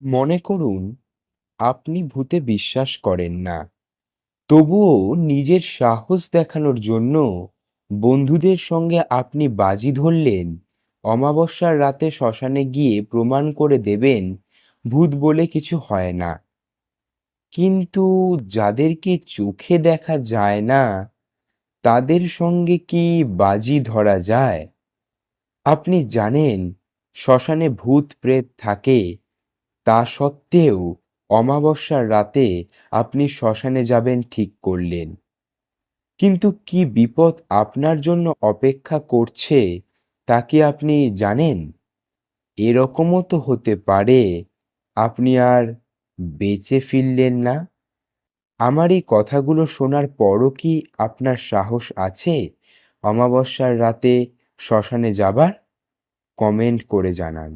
মনে করুন আপনি ভূতে বিশ্বাস করেন না, তবুও নিজের সাহস দেখানোর জন্য বন্ধুদের সঙ্গে আপনি বাজি ধরলেন অমাবস্যার রাতে শ্মশানে গিয়ে প্রমাণ করে দেবেন ভূত বলে কিছু হয় না। কিন্তু যাদেরকে চোখে দেখা যায় না তাদের সঙ্গে কি বাজি ধরা যায়? আপনি জানেন শ্মশানে ভূত প্রেত থাকে, তা সত্ত্বেও অমাবস্যার রাতে আপনি শ্মশানে যাবেন ঠিক করলেন। কিন্তু কি বিপদ আপনার জন্য অপেক্ষা করছে তা কি আপনি জানেন? এরকমও তো হতে পারে আপনি আর বেঁচে ফিরলেন না। আমার এই কথাগুলো শোনার পরও কি আপনার সাহস আছে অমাবস্যার রাতে শ্মশানে যাবার? কমেন্ট করে জানান।